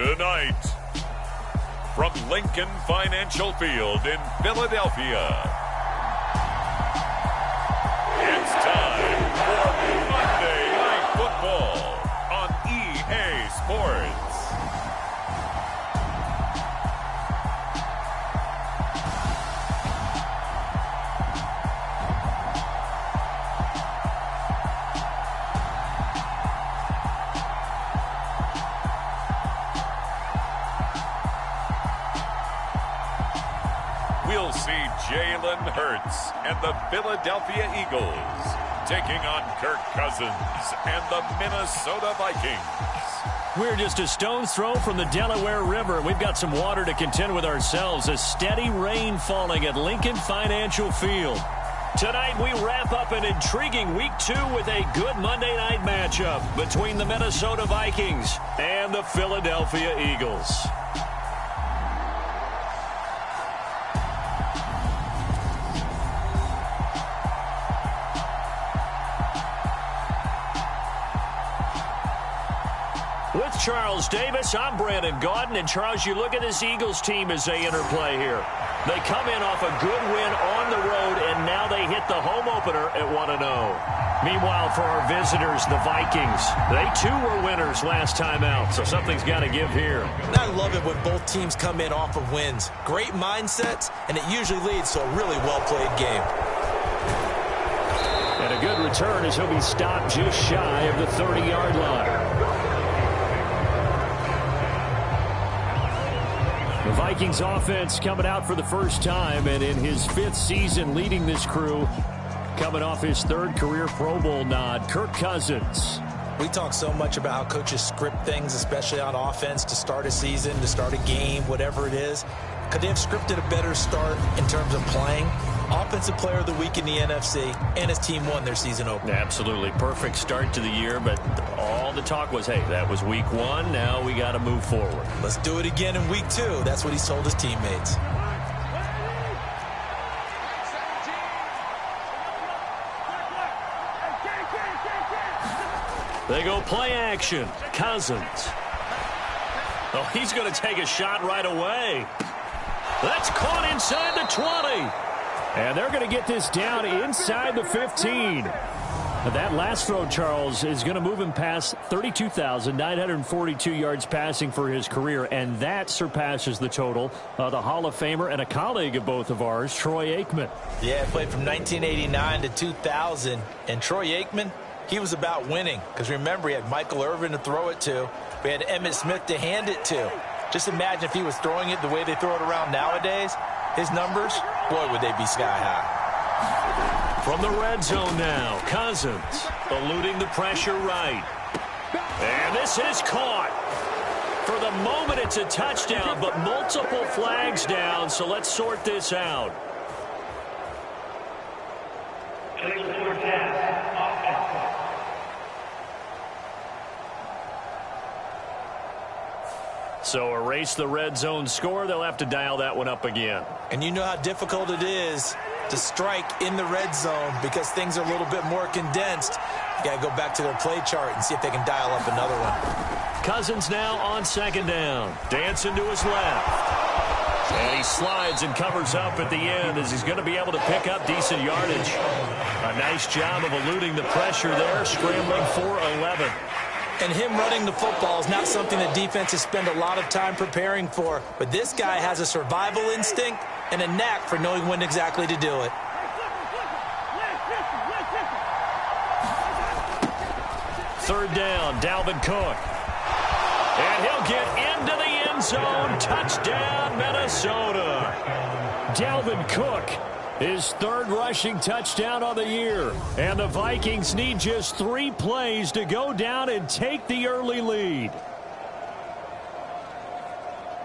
Tonight, from Lincoln Financial Field in Philadelphia, it's time for Monday Night Football on EA Sports. We'll see Jalen Hurts and the Philadelphia Eagles taking on Kirk Cousins and the Minnesota Vikings. We're just a stone's throw from the Delaware River. We've got some water to contend with ourselves. A steady rain falling at Lincoln Financial Field. Tonight we wrap up an intriguing Week 2 with a good Monday night matchup between the Minnesota Vikings and the Philadelphia Eagles. With Charles Davis, I'm Brandon Gaudin. And Charles, you look at this Eagles team as they interplay here. They come in off a good win on the road, and now they hit the home opener at 1-0. Meanwhile, for our visitors, the Vikings, they too were winners last time out, so something's got to give here. And I love it when both teams come in off of wins. Great mindsets, and it usually leads to a really well-played game. And a good return as he'll be stopped just shy of the 30-yard line. The Vikings offense coming out for the first time, and in his 5th season leading this crew, coming off his 3rd career Pro Bowl nod, Kirk Cousins. We talk so much about how coaches script things, especially on offense, to start a season, to start a game, whatever it is. Could they have scripted a better start in terms of playing? Offensive Player of the Week in the NFC, and his team won their season opener. Absolutely. Perfect start to the year, but all the talk was, hey, that was Week 1. Now we got to move forward. Let's do it again in Week 2. That's what he told his teammates. They go play action. Cousins. Oh, he's going to take a shot right away. That's caught inside the 20. And they're going to get this down inside the 15. That last throw, Charles, is going to move him past 32,942 yards passing for his career, and that surpasses the total of the Hall of Famer and a colleague of both of ours, Troy Aikman. Yeah, played from 1989 to 2000, and Troy Aikman, he was about winning, because remember, he had Michael Irvin to throw it to. We had Emmitt Smith to hand it to. Just imagine if he was throwing it the way they throw it around nowadays. His numbers, boy, would they be sky high. From the red zone now, Cousins eluding the pressure right. And this is caught. For the moment, it's a touchdown, but multiple flags down, so let's sort this out. So erase the red zone score. They'll have to dial that one up again. And you know how difficult it is to strike in the red zone because things are a little bit more condensed. You got to go back to their play chart and see if they can dial up another one. Cousins now on 2nd down. Dancing to his left. And he slides and covers up at the end as he's going to be able to pick up decent yardage. A nice job of eluding the pressure there, scrambling for 11. And him running the football is not something that defenses spend a lot of time preparing for. But this guy has a survival instinct and a knack for knowing when exactly to do it. Third down, Dalvin Cook. And he'll get into the end zone. Touchdown, Minnesota. Dalvin Cook, his 3rd rushing touchdown of the year. And the Vikings need just 3 plays to go down and take the early lead.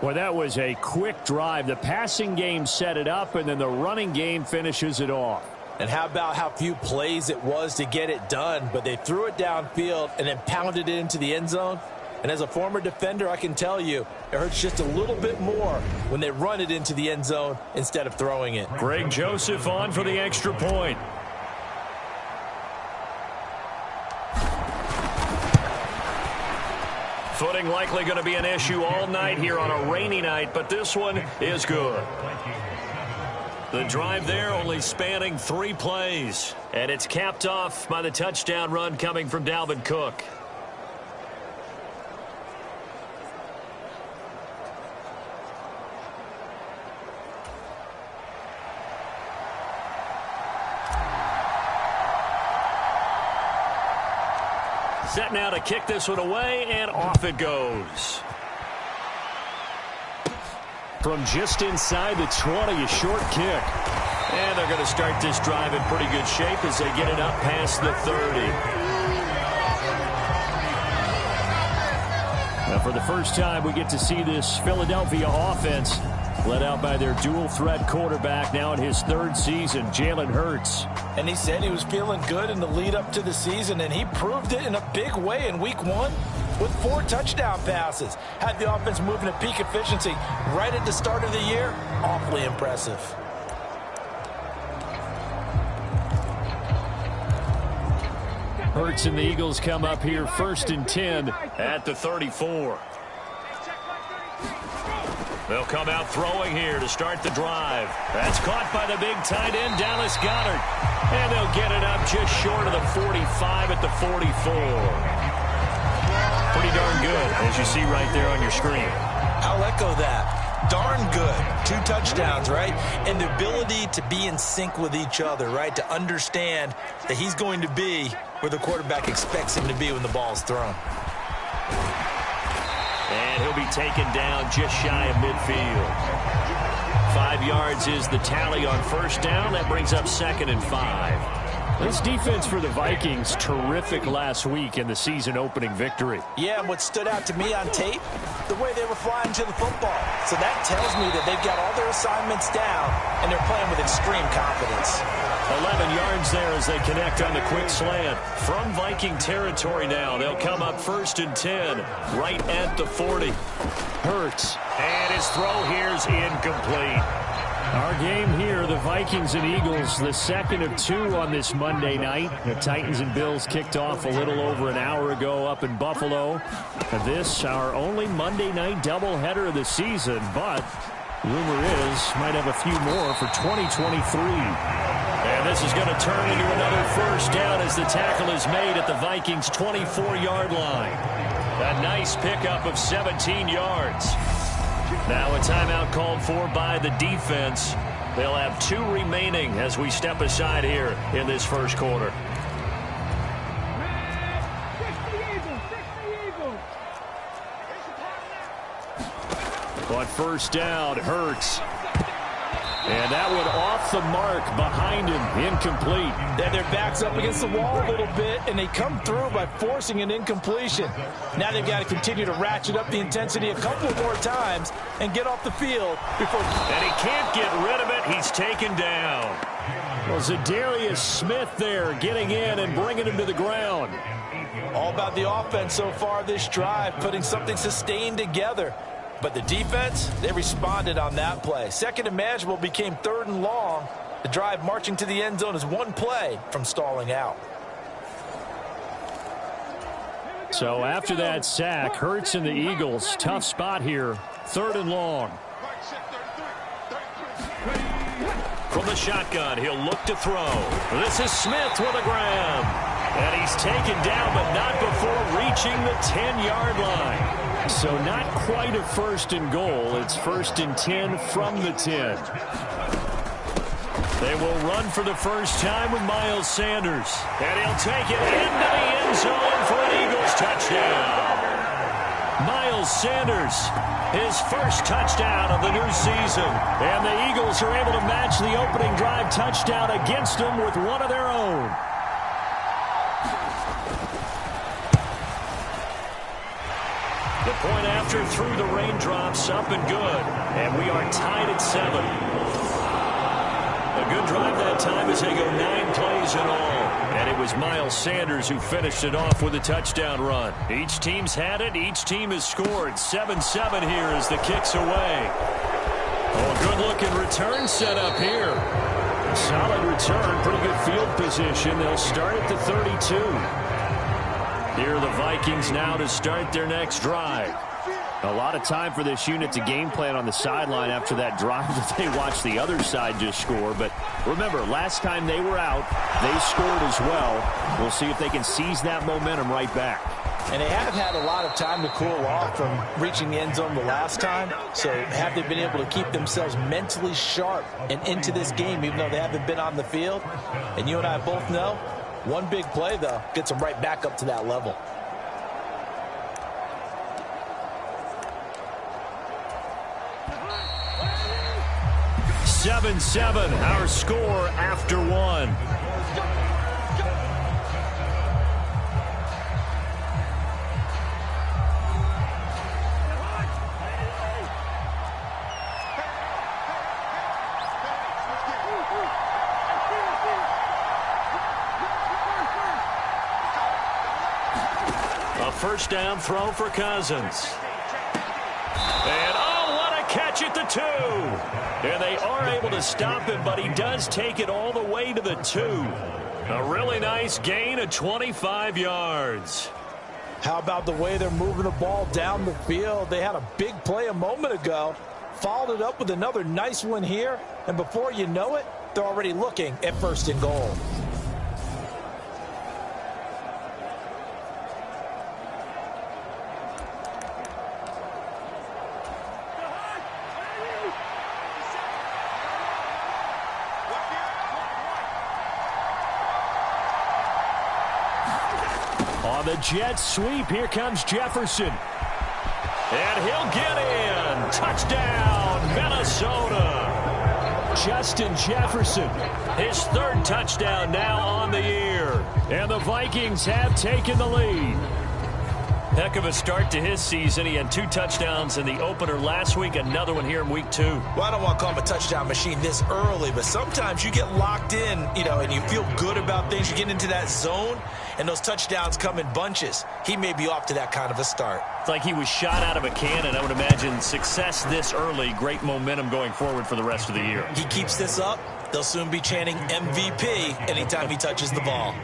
Well, that was a quick drive. The passing game set it up, and then the running game finishes it off. And how about how few plays it was to get it done, but they threw it downfield and then pounded it into the end zone. And as a former defender, I can tell you, it hurts just a little bit more when they run it into the end zone instead of throwing it. Greg Joseph on for the extra point. Footing likely going to be an issue all night here on a rainy night, but this one is good. The drive there only spanning 3 plays, and it's capped off by the touchdown run coming from Dalvin Cook. Set now to kick this one away, and off it goes. From just inside the 20, a short kick. And they're going to start this drive in pretty good shape as they get it up past the 30. Now, for the first time, we get to see this Philadelphia offense led out by their dual-threat quarterback now in his 3rd season, Jalen Hurts. And he said he was feeling good in the lead-up to the season, and he proved it in a big way in Week 1 with 4 touchdown passes. Had the offense moving at peak efficiency right at the start of the year. Awfully impressive. Hurts and the Eagles come up here 1st and 10 at the 34. They'll come out throwing here to start the drive. That's caught by the big tight end, Dallas Goedert. And they'll get it up just short of the 45 at the 44. Pretty darn good, as you see right there on your screen. I'll echo that. Darn good. 2 touchdowns, right? And the ability to be in sync with each other, right? To understand that he's going to be where the quarterback expects him to be when the ball's thrown. And he'll be taken down just shy of midfield. 5 yards is the tally on 1st down. That brings up 2nd and 5. This defense for the Vikings, terrific last week in the season-opening victory. Yeah, and what stood out to me on tape, the way they were flying to the football. So that tells me that they've got all their assignments down, and they're playing with extreme confidence. 11 yards there as they connect on the quick slant. From Viking territory now, they'll come up 1st and 10, right at the 40. Hurts, and his throw here's incomplete. Our game here, the Vikings and Eagles, the 2nd of 2 on this Monday night. The Titans and Bills kicked off a little over an hour ago up in Buffalo. And this, our only Monday night doubleheader of the season, but rumor is might have a few more for 2023. And this is going to turn into another 1st down as the tackle is made at the Vikings' 24-yard line. A nice pickup of 17 yards. Now a timeout called for by the defense. They'll have 2 remaining as we step aside here in this 1st quarter. On 1st down, Hurts. And that one off the mark behind him, incomplete. Then their back's up against the wall a little bit, and they come through by forcing an incompletion. Now they've got to continue to ratchet up the intensity a couple more times and get off the field before. And he can't get rid of it. He's taken down. Well, Zadarius Smith there getting in and bringing him to the ground. All about the offense so far this drive, putting something sustained together. But the defense, they responded on that play. 2nd and manageable became 3rd and long. The drive marching to the end zone is 1 play from stalling out. So after that sack, Hurts and the Eagles, tough spot here. 3rd and long. From the shotgun, he'll look to throw. This is Smith with a grab. And he's taken down, but not before reaching the 10-yard line. So not quite a 1st and goal. It's 1st and 10 from the 10. They will run for the first time with Miles Sanders. And he'll take it into the end zone for an Eagles touchdown. Miles Sanders, his 1st touchdown of the new season. And the Eagles are able to match the opening drive touchdown against them with one of their own. The point after through the raindrops, up and good. And we are tied at 7. A good drive that time as they go 9 plays in all. And it was Miles Sanders who finished it off with a touchdown run. Each team's had it. Each team has scored. 7-7 here as the kick's away. Oh, a good-looking return set up here. A solid return. Pretty good field position. They'll start at the 32. Here are the Vikings now to start their next drive. A lot of time for this unit to game plan on the sideline after that drive that they watched the other side just score. But remember, last time they were out, they scored as well. We'll see if they can seize that momentum right back. And they haven't had a lot of time to cool off from reaching the end zone the last time. So have they been able to keep themselves mentally sharp and into this game, even though they haven't been on the field? And you and I both know, one big play, though, gets them right back up to that level. Seven, our score after one. A first down throw for Cousins. And what a catch at the 2. And they are able to stop him, but he does take it all the way to the 2. A really nice gain of 25 yards. How about the way they're moving the ball down the field? They had a big play a moment ago, followed it up with another nice one here, and before you know it, they're already looking at 1st and goal. On the jet sweep, here comes Jefferson. And he'll get in. Touchdown, Minnesota. Justin Jefferson, his 3rd touchdown now on the year. And the Vikings have taken the lead. Heck of a start to his season. He had 2 touchdowns in the opener last week, another one here in week 2. Well, I don't want to call him a touchdown machine this early, but sometimes you get locked in, and you feel good about things. You get into that zone, and those touchdowns come in bunches. He may be off to that kind of a start. It's like he was shot out of a cannon. I would imagine success this early, great momentum going forward for the rest of the year. He keeps this up, they'll soon be chanting MVP anytime he touches the ball.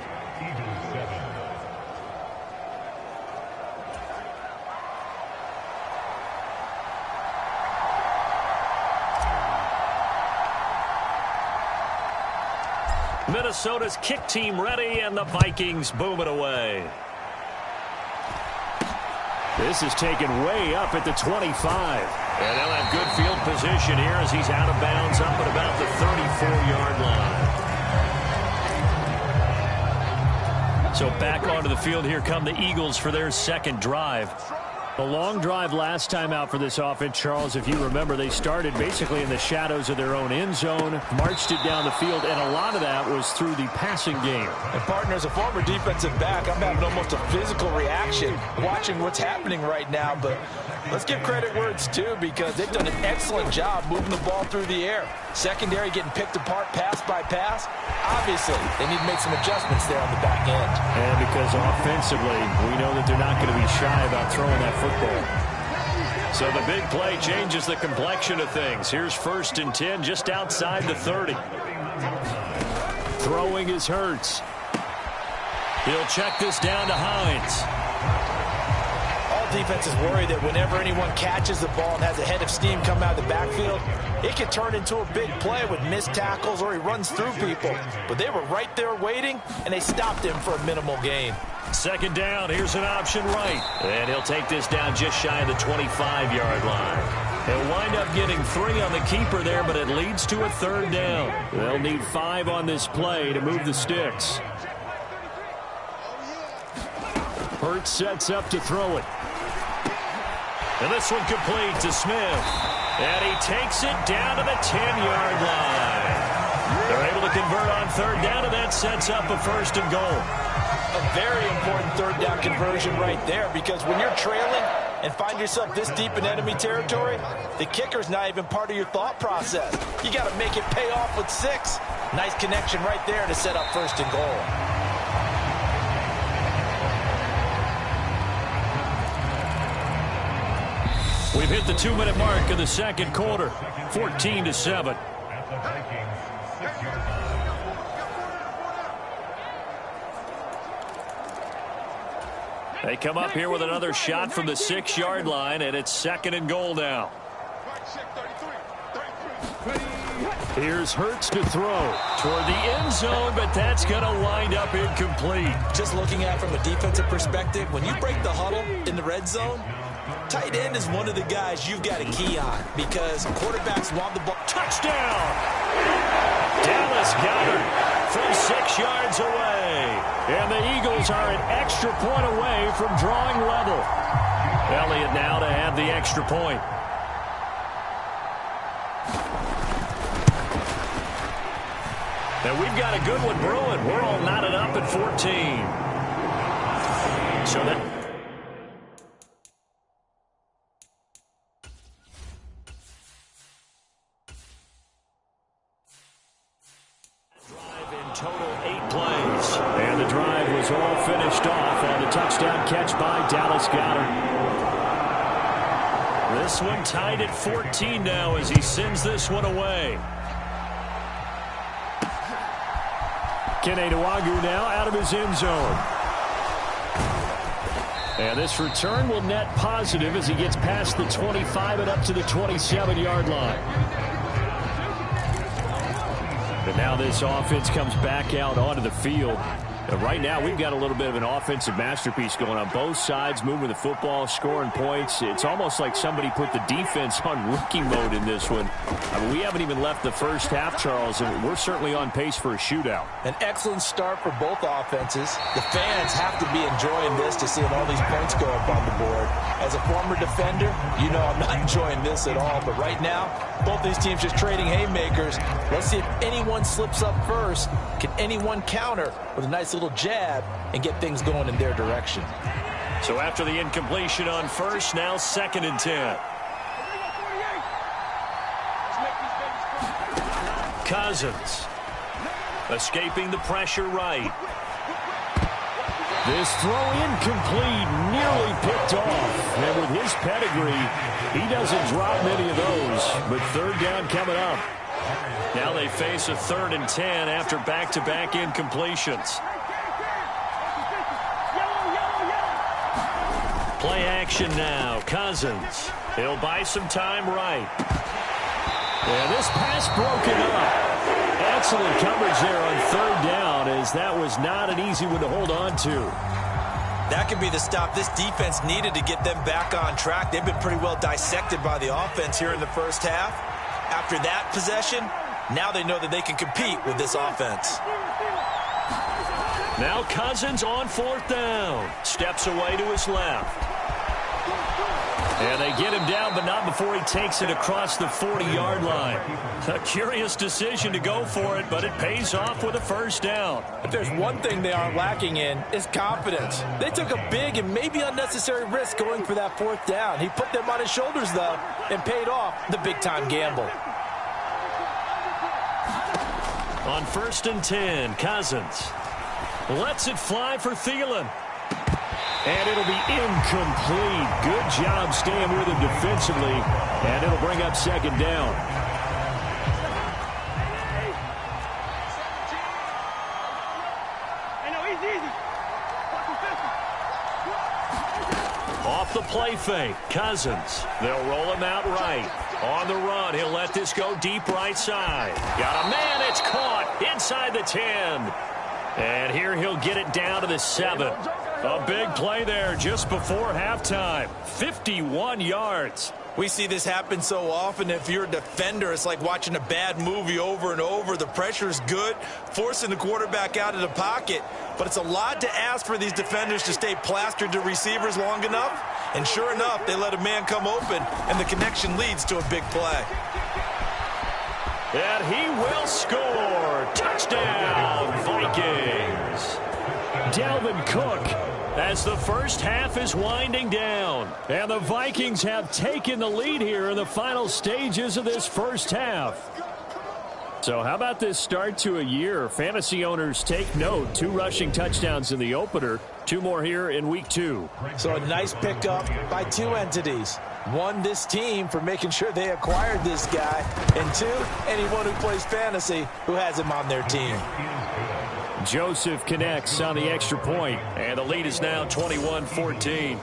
Minnesota's kick team ready, and the Vikings boom it away. This is taken way up at the 25. And they'll have good field position here as he's out of bounds up at about the 34-yard line. So back onto the field, here come the Eagles for their 2nd drive. A long drive last time out for this offense, Charles. If you remember, they started basically in the shadows of their own end zone, marched it down the field, and a lot of that was through the passing game. And, partner, as a former defensive back, I'm having almost a physical reaction watching what's happening right now. But let's give credit where it's due, because they've done an excellent job moving the ball through the air. Secondary getting picked apart pass by pass. Obviously, they need to make some adjustments there on the back end. And because offensively, we know that they're not going to be shy about throwing that football. So the big play changes the complexion of things. Here's 1st and 10 just outside the 30. Throwing is Hurts. He'll check this down to Hines. All defenses worry that whenever anyone catches the ball and has a head of steam come out of the backfield, it can turn into a big play with missed tackles or he runs through people. But they were right there waiting, and they stopped him for a minimal gain. 2nd down, here's an option right. And he'll take this down just shy of the 25-yard line. He'll wind up getting 3 on the keeper there, but it leads to a 3rd down. They'll need 5 on this play to move the sticks. Hurts sets up to throw it. And this one complete to Smith. And he takes it down to the 10-yard line. They're able to convert on 3rd down, and that sets up a 1st and goal. A very important 3rd down conversion right there, because when you're trailing and find yourself this deep in enemy territory, the kicker's not even part of your thought process. You got to make it pay off with 6. Nice connection right there to set up 1st and goal. We've hit the 2-minute mark of the 2nd quarter, 14-7. They come up here with another shot from the 6-yard line, and it's 2nd and goal now. Here's Hurts to throw toward the end zone, but that's going to wind up incomplete. Just looking at it from a defensive perspective, when you break the huddle in the red zone, tight end is one of the guys you've got to key on because quarterbacks want the ball. Touchdown! Dallas Goedert from 6 yards away. And the Eagles are an extra point away from drawing level. Elliott now to have the extra point. And we've got a good one brewing. We're all knotted up at 14. So that... drive in total 8 plays. And the drive was all finished off on the touchdown catch by Dallas Goedert. This one tied at 14 now as he sends this one away. Kene Nwangwu now out of his end zone. And this return will net positive as he gets past the 25 and up to the 27-yard line. And now this offense comes back out onto the field. And right now we've got a little bit of an offensive masterpiece going on both sides, moving the football, scoring points. It's almost like somebody put the defense on rookie mode in this one. I mean, we haven't even left the first half, Charles, and we're certainly on pace for a shootout. An excellent start for both offenses. The fans have to be enjoying this to see all these points go up on the board. As a former defender, you know I'm not enjoying this at all. But right now, both these teams just trading haymakers. Let's see if anyone slips up first. Can anyone counter with a nice little jab and get things going in their direction? So after the incompletion on first, now 2nd and 10. Cousins escaping the pressure right. This throw incomplete, nearly picked off. And with his pedigree, he doesn't drop many of those. But 3rd down coming up. Now they face a 3rd and 10 after back-to-back incompletions. Play action now. Cousins. He'll buy some time right. And this pass broken up. Excellent coverage there on 3rd down, as that was not an easy one to hold on to. That could be the stop this defense needed to get them back on track. They've been pretty well dissected by the offense here in the first half. After that possession, now they know that they can compete with this offense. Now Cousins on 4th down. Steps away to his left. And they get him down, but not before he takes it across the 40-yard line. A curious decision to go for it, but it pays off with a 1st down. If there's one thing they aren't lacking in, it's confidence. They took a big and maybe unnecessary risk going for that 4th down. He put them on his shoulders, though, and paid off the big-time gamble. On 1st and 10, Cousins lets it fly for Thielen. And it'll be incomplete. Good job staying with him defensively. And it'll bring up 2nd down. Off the play fake, Cousins. They'll roll him out right. On the run, he'll let this go deep right side. Got a man, it's caught inside the 10. And here he'll get it down to the 7. A big play there just before halftime. 51 yards. We see this happen so often. If you're a defender, it's like watching a bad movie over and over. The pressure is good, forcing the quarterback out of the pocket. But it's a lot to ask for these defenders to stay plastered to receivers long enough. And sure enough, they let a man come open, and the connection leads to a big play. And he will score. Touchdown, Vikings. Dalvin Cook, as the first half is winding down. And the Vikings have taken the lead here in the final stages of this first half. So how about this start to a year? Fantasy owners take note. 2 rushing touchdowns in the opener. 2 more here in week 2. So a nice pickup by 2 entities. 1, this team for making sure they acquired this guy. And 2, anyone who plays fantasy who has him on their team. Joseph connects on the extra point, and the lead is now 21-14.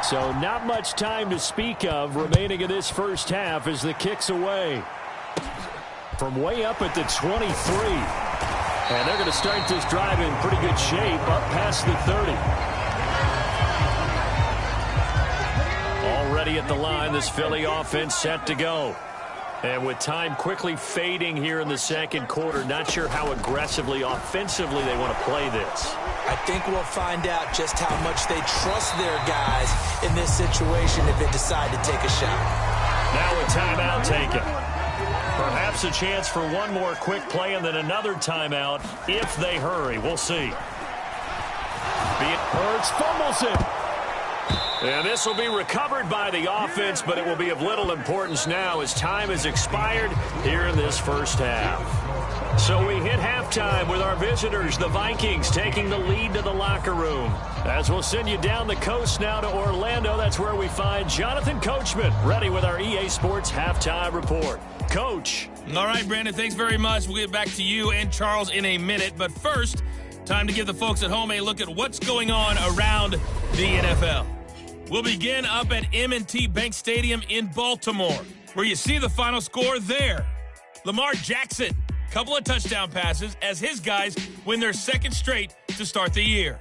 So not much time to speak of remaining in this first half as the kick's away. From way up at the 23. And they're going to start this drive in pretty good shape up past the 30. Already at the line, this Philly offense set to go. And with time quickly fading here in the second quarter, not sure how aggressively, offensively they want to play this. I think we'll find out just how much they trust their guys in this situation if they decide to take a shot. Now a timeout taken. Perhaps a chance for one more quick play and then another timeout if they hurry. We'll see. Hurts fumbles it. And this will be recovered by the offense, but it will be of little importance now as time has expired here in this first half. So we hit halftime with our visitors, the Vikings, taking the lead to the locker room. As we'll send you down the coast now to Orlando, that's where we find Jonathan Coachman, ready with our EA Sports Halftime Report. Coach. All right, Brandon, thanks very much. We'll get back to you and Charles in a minute. But first, time to give the folks at home a look at what's going on around the NFL. We'll begin up at M&T Bank Stadium in Baltimore, where you see the final score there. Lamar Jackson, couple of touchdown passes as his guys win their second straight to start the year.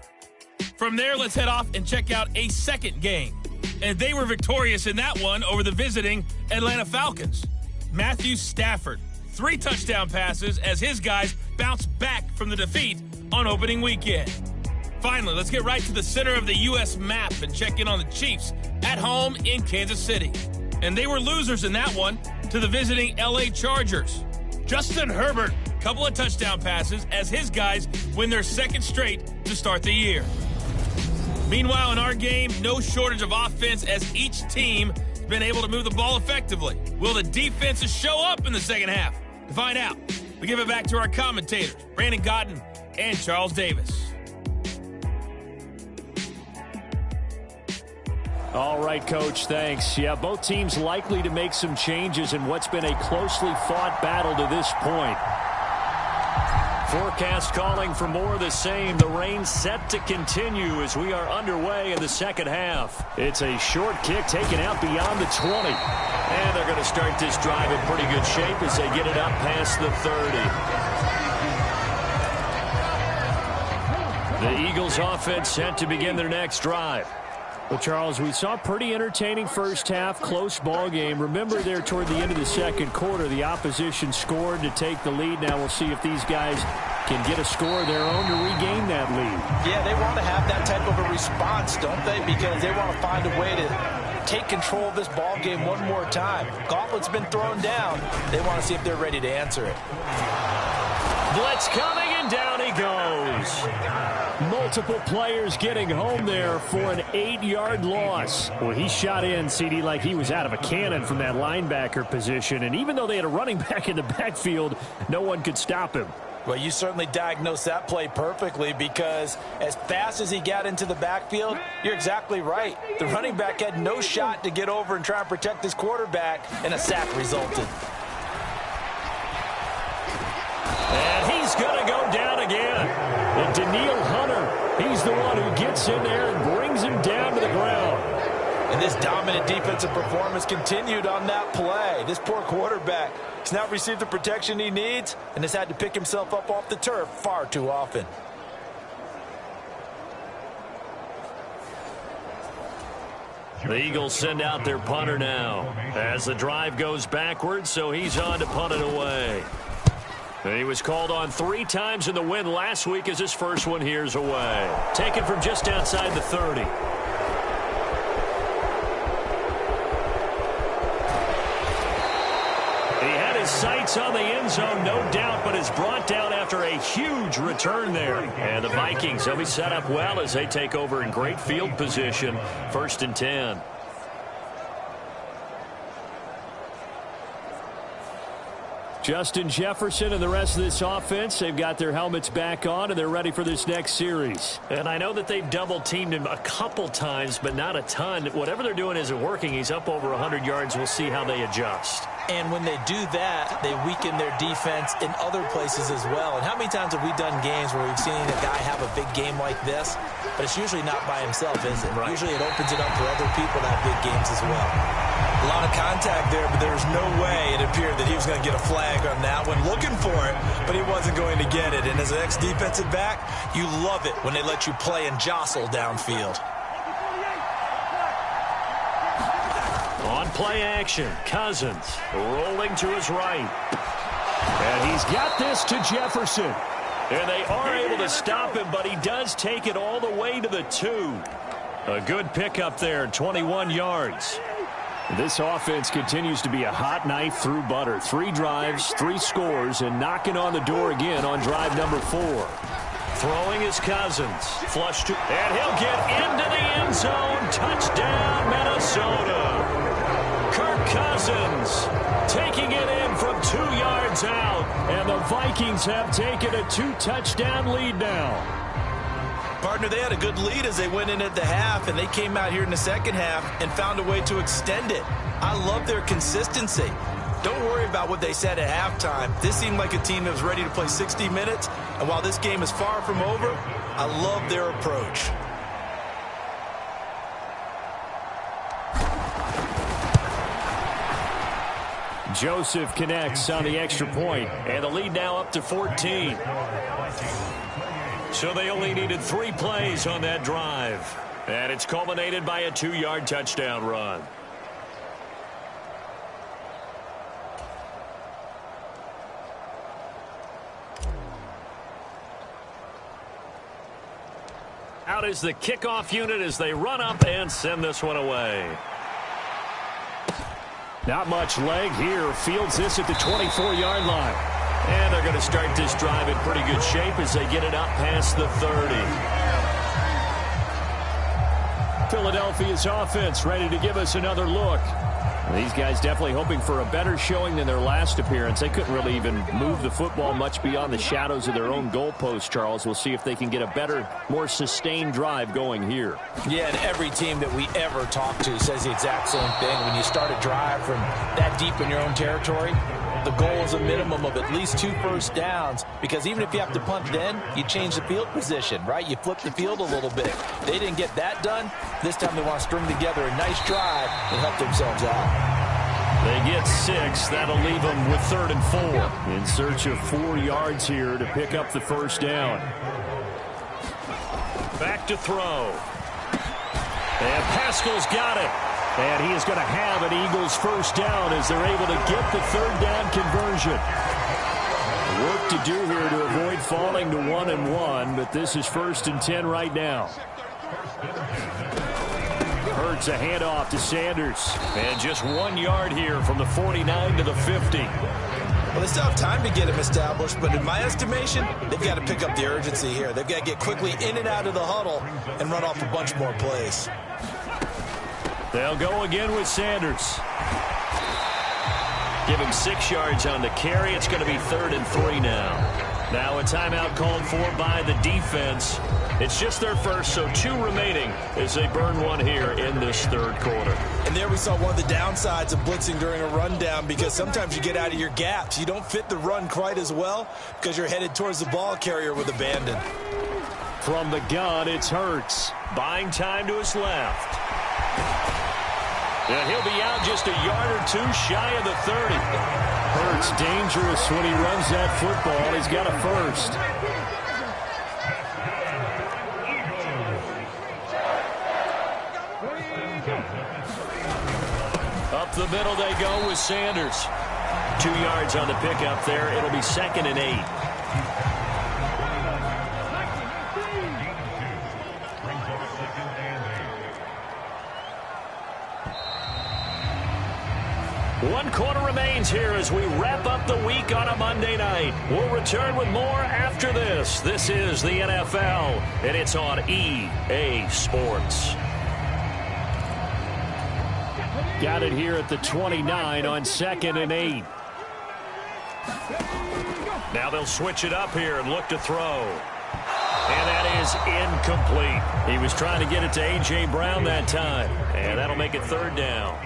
From there, let's head off and check out a second game. And they were victorious in that one over the visiting Atlanta Falcons. Matthew Stafford, 3 touchdown passes as his guys bounced back from the defeat on opening weekend. Finally, let's get right to the center of the U.S. map and check in on the Chiefs at home in Kansas City. And they were losers in that one to the visiting L.A. Chargers. Justin Herbert, couple of touchdown passes as his guys win their second straight to start the year. Meanwhile, in our game, no shortage of offense as each team has been able to move the ball effectively. Will the defenses show up in the second half? To find out, we give it back to our commentators, Brandon Godden and Charles Davis. All right, Coach, thanks. Yeah, both teams likely to make some changes in what's been a closely fought battle to this point. Forecast calling for more of the same. The rain set to continue as we are underway in the second half. It's a short kick taken out beyond the 20. And they're going to start this drive in pretty good shape as they get it up past the 30. The Eagles offense set to begin their next drive. Well, Charles, we saw a pretty entertaining first half, close ball game. Remember there toward the end of the second quarter, the opposition scored to take the lead. Now we'll see if these guys can get a score of their own to regain that lead. Yeah, they want to have that type of a response, don't they? Because they want to find a way to take control of this ball game one more time. Gauntlet's been thrown down. They want to see if they're ready to answer it. Blitz coming, and down he goes. Multiple players getting home there for an 8-yard loss. Well, he shot in, CD, like he was out of a cannon from that linebacker position. And even though they had a running back in the backfield, no one could stop him. Well, you certainly diagnosed that play perfectly because as fast as he got into the backfield, you're exactly right. The running back had no shot to get over and try and protect his quarterback, and a sack resulted. And he's going to go down again. And Daniil Hunter, he's the one who gets in there and brings him down to the ground. And this dominant defensive performance continued on that play. This poor quarterback has not received the protection he needs and has had to pick himself up off the turf far too often. The Eagles send out their punter now as the drive goes backwards, so he's on to punt it away. He was called on 3 times in the win last week as his first one here's away. Taken from just outside the 30. He had his sights on the end zone, no doubt, but is brought down after a huge return there. And the Vikings, they'll be set up well as they take over in great field position. 1st and 10. Justin Jefferson and the rest of this offense, they've got their helmets back on, and they're ready for this next series. And I know that they've double-teamed him a couple times, but not a ton. Whatever they're doing isn't working. He's up over 100 yards. We'll see how they adjust. And when they do that, they weaken their defense in other places as well. And how many times have we done games where we've seen a guy have a big game like this, but it's usually not by himself, is it? Right. Usually it opens it up for other people to have big games as well. A lot of contact there, but there was no way it appeared that he was going to get a flag on that one. Looking for it, but he wasn't going to get it. And as an ex-defensive back, you love it when they let you play and jostle downfield. On play action, Cousins rolling to his right. And he's got this to Jefferson. And they are able to stop him, but he does take it all the way to the 2. A good pickup there, 21 yards. This offense continues to be a hot knife through butter. 3 drives, 3 scores, and knocking on the door again on drive number 4. Throwing is Cousins. Flush to, and he'll get into the end zone. Touchdown, Minnesota. Kirk Cousins taking it in from 2 yards out, and the Vikings have taken a 2-touchdown lead now. Partner, they had a good lead as they went in at the half, and they came out here in the second half and found a way to extend it. I love their consistency. Don't worry about what they said at halftime. This seemed like a team that was ready to play 60 minutes, and while this game is far from over, I love their approach. Joseph connects on the extra point, and the lead now up to 14. So they only needed 3 plays on that drive, and it's culminated by a 2-yard touchdown run. Out is the kickoff unit as they run up and send this one away. Not much leg here. Fields this at the 24-yard line. And they're going to start this drive in pretty good shape as they get it up past the 30. Philadelphia's offense ready to give us another look. These guys definitely hoping for a better showing than their last appearance. They couldn't really even move the football much beyond the shadows of their own goalpost, Charles. We'll see if they can get a better, more sustained drive going here. Yeah, and every team that we ever talk to says the exact same thing. When you start a drive from that deep in your own territory, the goal is a minimum of at least 2 first downs, because even if you have to punt then, you change the field position, right? You flip the field a little bit. They didn't get that done. This time they want to string together a nice drive and help themselves out. They get 6. That'll leave them with 3rd and 4. In search of 4 yards here to pick up the first down. Back to throw. And Pascal's got it. And he is going to have an Eagles first down as they're able to get the 3rd down conversion. Work to do here to avoid falling to 1-1, but this is 1st and 10 right now. Hurts a handoff to Sanders. And just 1 yard here from the 49 to the 50. Well, they still have time to get him established, but in my estimation, they've got to pick up the urgency here. They've got to get quickly in and out of the huddle and run off a bunch more plays. They'll go again with Sanders. Give him 6 yards on the carry. It's going to be 3rd and 3 now. Now a timeout called for by the defense. It's just their first, so 2 remaining as they burn one here in this 3rd quarter. And there we saw one of the downsides of blitzing during a rundown, because sometimes you get out of your gaps. You don't fit the run quite as well because you're headed towards the ball carrier with abandon. From the gun, it's Hurts. Buying time to his left. And he'll be out just a yard or 2 shy of the 30. Hurts dangerous when he runs that football. He's got a first. Up the middle they go with Sanders. 2 yards on the pickup there. It'll be 2nd and 8. One quarter remains here as we wrap up the week on a Monday night. We'll return with more after this. This is the NFL, and it's on EA Sports. Got it here at the 29 on 2nd and 8. Now they'll switch it up here and look to throw. And that is incomplete. He was trying to get it to A.J. Brown that time. And that'll make it third down.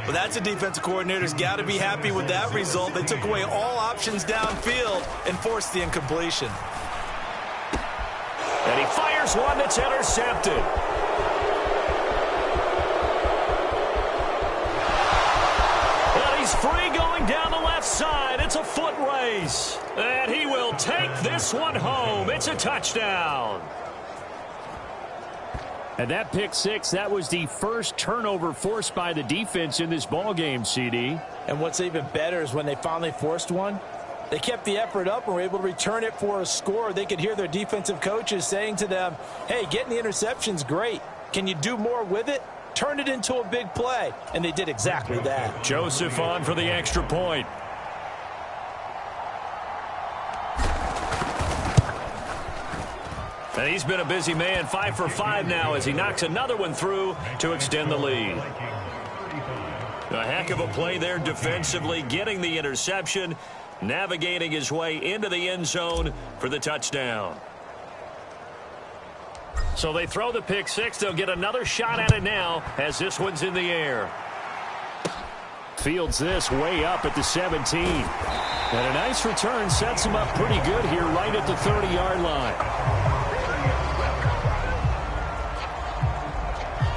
Well, that's a defensive coordinator's got to be happy with that result. They took away all options downfield and forced the incompletion. And he fires one that's intercepted. And he's free going down the left side. It's a foot race. And he will take this one home. It's a touchdown. And that pick six, that was the first turnover forced by the defense in this ballgame, CD. And what's even better is when they finally forced one, they kept the effort up and were able to return it for a score. They could hear their defensive coaches saying to them, hey, getting the interception's great. Can you do more with it? Turn it into a big play. And they did exactly that. Joseph on for the extra point. And he's been a busy man, 5 for 5 now as he knocks another one through to extend the lead. A heck of a play there defensively, getting the interception, navigating his way into the end zone for the touchdown. So they throw the pick six. They'll get another shot at it now as this one's in the air. Fields this way up at the 17. And a nice return sets him up pretty good here right at the 30-yard line.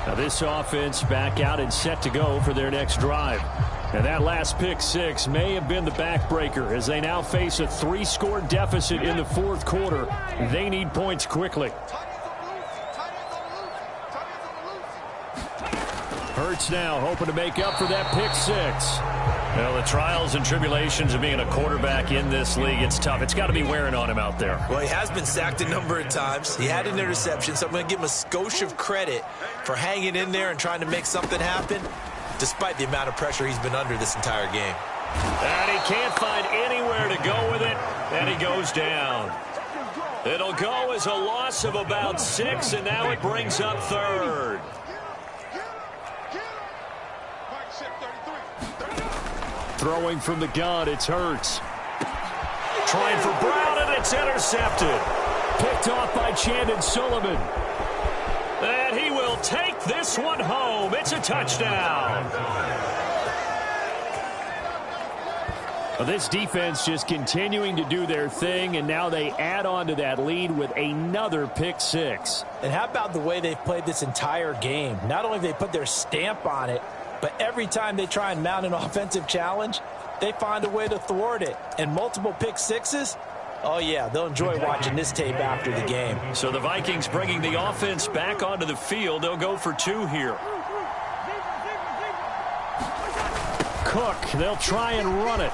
Now this offense back out and set to go for their next drive. And that last pick six may have been the backbreaker as they now face a 3-score deficit in the fourth quarter. They need points quickly. Hurts now hoping to make up for that pick six. Well, the trials and tribulations of being a quarterback in this league, it's tough. It's got to be wearing on him out there. Well, he has been sacked a number of times. He had an interception, so I'm going to give him a skosh of credit for hanging in there and trying to make something happen, despite the amount of pressure he's been under this entire game. And he can't find anywhere to go with it, and he goes down. It'll go as a loss of about 6, and now it brings up third. Throwing from the gun, it's Hurts. Trying for Brown, and it's intercepted. Picked off by Chandon Sullivan. And he will take this one home. It's a touchdown. Well, this defense just continuing to do their thing, and now they add on to that lead with another pick six. And how about the way they've played this entire game? Not only have they put their stamp on it, but every time they try and mount an offensive challenge, they find a way to thwart it. And multiple pick sixes, oh, yeah, they'll enjoy watching this tape after the game. So the Vikings bringing the offense back onto the field. They'll go for 2 here. Cook, they'll try and run it.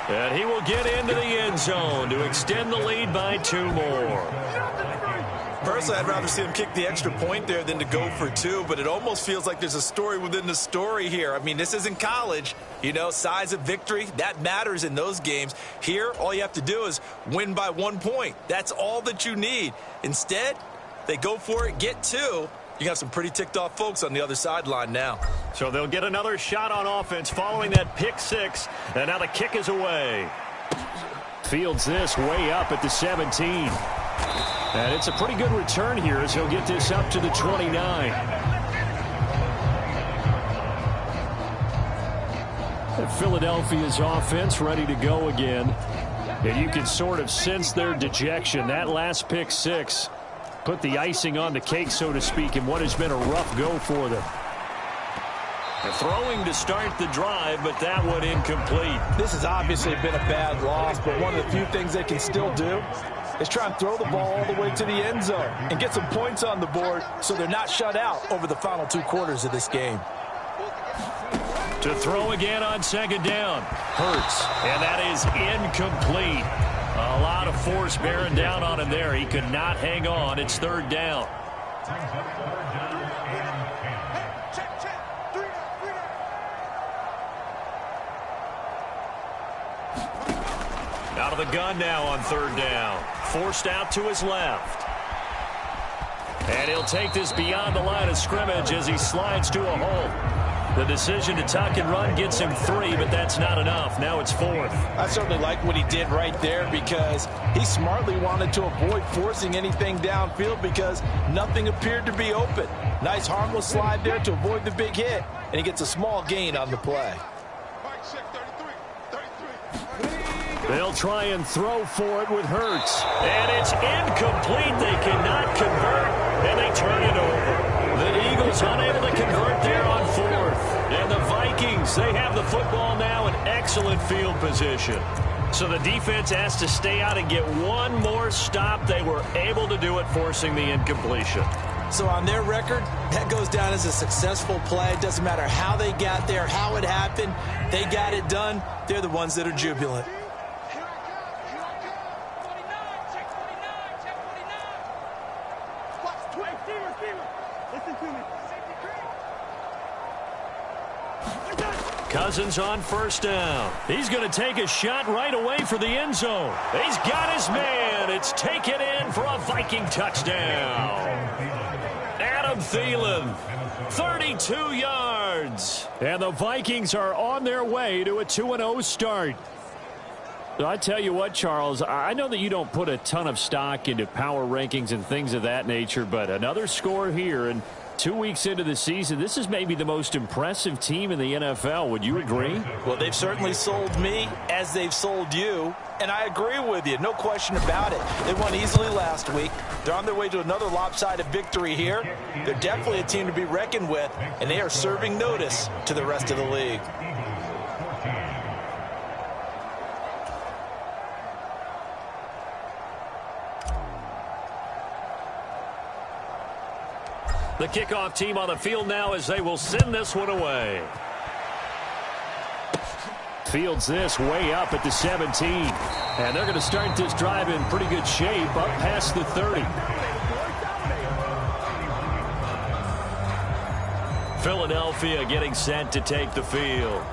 And he will get into the end zone to extend the lead by 2 more. Personally, I'd rather see him kick the extra point there than to go for 2, but it almost feels like there's a story within the story here. I mean, this isn't college. You know, size of victory, that matters in those games. Here, all you have to do is win by 1 point. That's all that you need. Instead, they go for it, get 2. You have some pretty ticked off folks on the other sideline now. So they'll get another shot on offense following that pick six, and now the kick is away. Fields this way up at the 17. And it's a pretty good return here as he'll get this up to the 29. And Philadelphia's offense ready to go again. And you can sort of sense their dejection. That last pick six put the icing on the cake, so to speak, in what has been a rough go for them. They're throwing to start the drive, but that one incomplete. This has obviously been a bad loss, but one of the few things they can still do is try and throw the ball all the way to the end zone and get some points on the board so they're not shut out over the final 2 quarters of this game. To throw again on second down. Hurts, and that is incomplete. A lot of force bearing down on him there. He could not hang on. It's third down. Out of the gun now on third down. Forced out to his left. And he'll take this beyond the line of scrimmage as he slides to a hole. The decision to tuck and run gets him 3, but that's not enough. Now it's 4th. I certainly like what he did right there because he smartly wanted to avoid forcing anything downfield because nothing appeared to be open. Nice harmless slide there to avoid the big hit, and he gets a small gain on the play. They'll try and throw for it with Hurts. And it's incomplete. They cannot convert, and they turn it over. The Eagles unable to convert there on 4th. And the Vikings, they have the football now in excellent field position. So the defense has to stay out and get one more stop. They were able to do it, forcing the incompletion. So on their record, that goes down as a successful play. It doesn't matter how they got there, how it happened. They got it done. They're the ones that are jubilant. Cousins on 1st down. He's going to take a shot right away for the end zone. He's got his man. It's taken in for a Viking touchdown. Adam Thielen, 32 yards. And the Vikings are on their way to a 2-0 start. I tell you what, Charles, I know that you don't put a ton of stock into power rankings and things of that nature, but another score here, and 2 weeks into the season, this is maybe the most impressive team in the NFL. Would you agree? Well, they've certainly sold me as they've sold you, and I agree with you. No question about it. They won easily last week. They're on their way to another lopsided victory here. They're definitely a team to be reckoned with, and they are serving notice to the rest of the league. The kickoff team on the field now as they will send this one away. Fields this way up at the 17. And they're going to start this drive in pretty good shape up past the 30. Philadelphia getting set to take the field.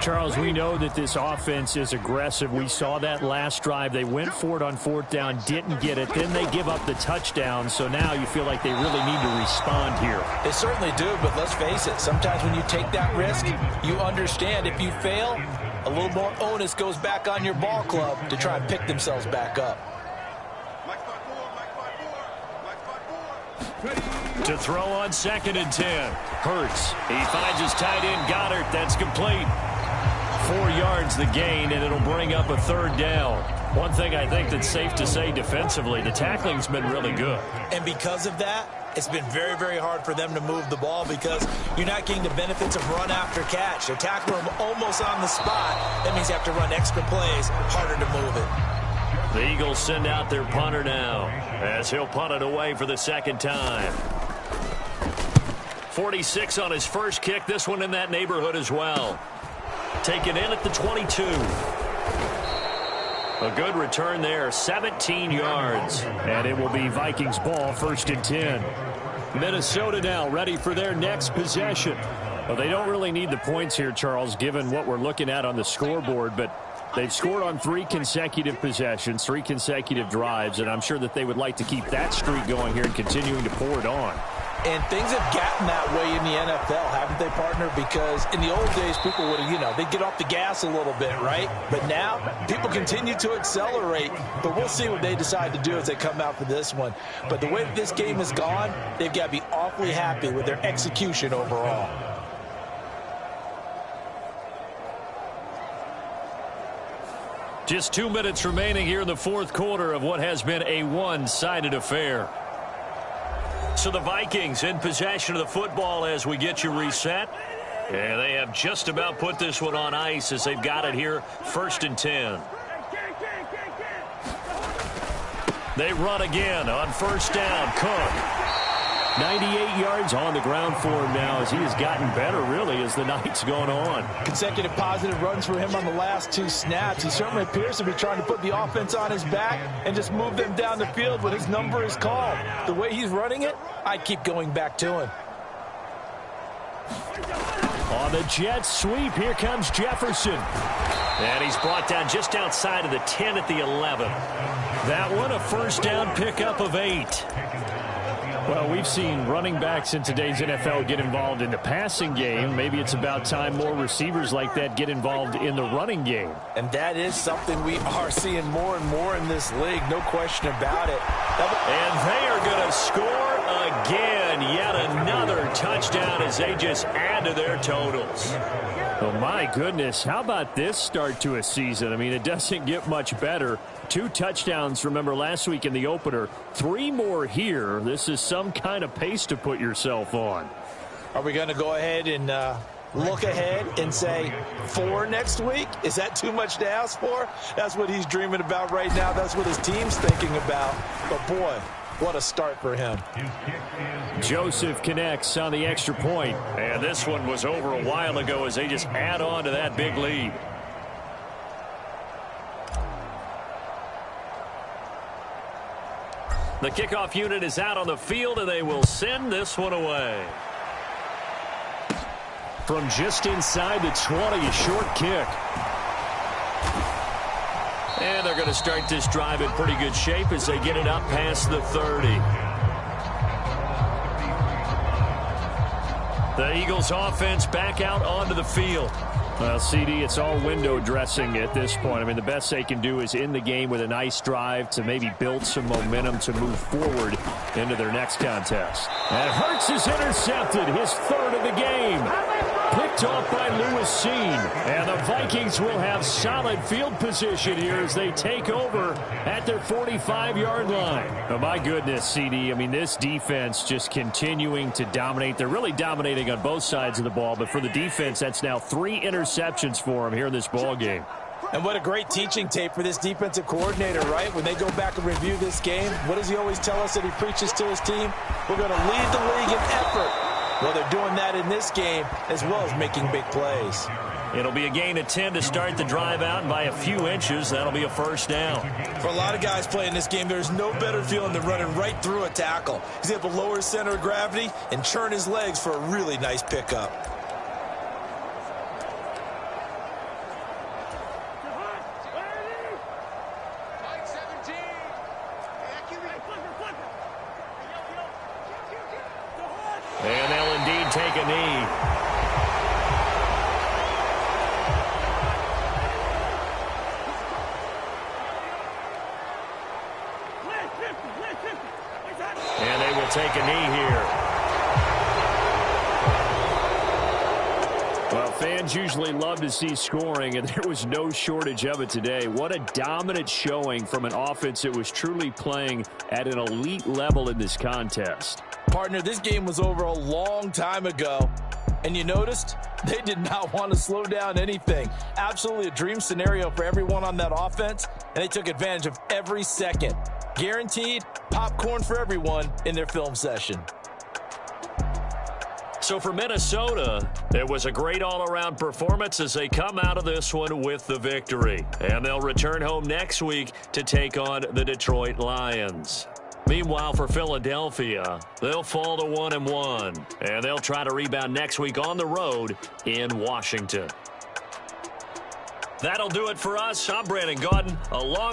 Charles, we know that this offense is aggressive. We saw that last drive. They went for it on 4th down, didn't get it. Then they give up the touchdown. So now you feel like they really need to respond here. They certainly do, but let's face it. Sometimes when you take that risk, you understand if you fail, a little more onus goes back on your ball club to try and pick themselves back up. To throw on 2nd and 10. Hurts. He finds his tight end, Goddard. That's complete. 4 yards the gain, and it'll bring up a 3rd down. One thing I think that's safe to say defensively, the tackling's been really good. And because of that, it's been very, very hard for them to move the ball because you're not getting the benefits of run after catch. They're tackling them almost on the spot. That means you have to run extra plays, harder to move it. The Eagles send out their punter now as he'll punt it away for the 2nd time. 46 on his first kick. This one in that neighborhood as well. Taken in at the 22. A good return there, 17 yards. And it will be Vikings ball, 1st and 10. Minnesota now ready for their next possession. Well, they don't really need the points here, Charles, given what we're looking at on the scoreboard, but they've scored on 3 consecutive possessions, 3 consecutive drives, and I'm sure that they would like to keep that streak going here and continuing to pour it on. And things have gotten that way in the NFL, haven't they, partner? Because in the old days, people would have, they'd get off the gas a little bit, right? But now, people continue to accelerate. But we'll see what they decide to do as they come out for this one. But the way this game has gone, they've got to be awfully happy with their execution overall. Just 2 minutes remaining here in the 4th quarter of what has been a one-sided affair. So the Vikings in possession of the football as we get you reset. And they have just about put this one on ice as they've got it here, 1st and 10. They run again on 1st down. Cook. 98 yards on the ground for him now as he has gotten better, really, as the night's gone on. Consecutive positive runs for him on the last 2 snaps. He certainly appears to be trying to put the offense on his back and just move them down the field when his number is called. The way he's running it, I keep going back to him. On the jet sweep, here comes Jefferson. And he's brought down just outside of the 10 at the 11. That one a 1st down pickup of 8. Well, we've seen running backs in today's NFL get involved in the passing game. Maybe it's about time more receivers like that get involved in the running game. And that is something we are seeing more and more in this league. No question about it. And they are going to score again. Yet another touchdown as they just add to their totals. Oh, my goodness. How about this start to a season? I mean, it doesn't get much better. 2 touchdowns, remember, last week in the opener. 3 more here. This is some kind of pace to put yourself on. Are we going to go ahead and look ahead and say 4 next week? Is that too much to ask for? That's what he's dreaming about right now. That's what his team's thinking about. But, boy, what a start for him. Joseph connects on the extra point. And this one was over a while ago as they just add on to that big lead. The kickoff unit is out on the field, and they will send this one away. From just inside the 20, a short kick. And they're going to start this drive in pretty good shape as they get it up past the 30. The Eagles offense back out onto the field. Well, CD, it's all window dressing at this point. I mean, the best they can do is end the game with a nice drive to maybe build some momentum to move forward into their next contest. And Hurts is intercepted, his 3rd of the game. Picked off by Lewis Seen. And the Vikings will have solid field position here as they take over at their 45-yard line. Oh, my goodness, CD. I mean, this defense just continuing to dominate. They're really dominating on both sides of the ball. But for the defense, that's now 3 interceptions for them here in this ball game. And what a great teaching tape for this defensive coordinator, right? When they go back and review this game, what does he always tell us that he preaches to his team? We're going to lead the league in effort. Well, they're doing that in this game as well as making big plays. It'll be a gain of 10 to start the drive out, and by a few inches, that'll be a first down. For a lot of guys playing this game, there's no better feeling than running right through a tackle. He's able to lower his center of gravity and churn his legs for a really nice pickup. And they'll indeed take a knee. And they will take a knee here. Well, fans usually love to see scoring, and there was no shortage of it today. What a dominant showing from an offense that was truly playing at an elite level in this contest. Partner, this game was over a long time ago, and you noticed they did not want to slow down anything. Absolutely a dream scenario for everyone on that offense, and they took advantage of every second. Guaranteed popcorn for everyone in their film session. So for Minnesota, it was a great all-around performance as they come out of this one with the victory. And they'll return home next week to take on the Detroit Lions. Meanwhile, for Philadelphia, they'll fall to 1-1, and they'll try to rebound next week on the road in Washington. That'll do it for us. I'm Brandon Gaudin, along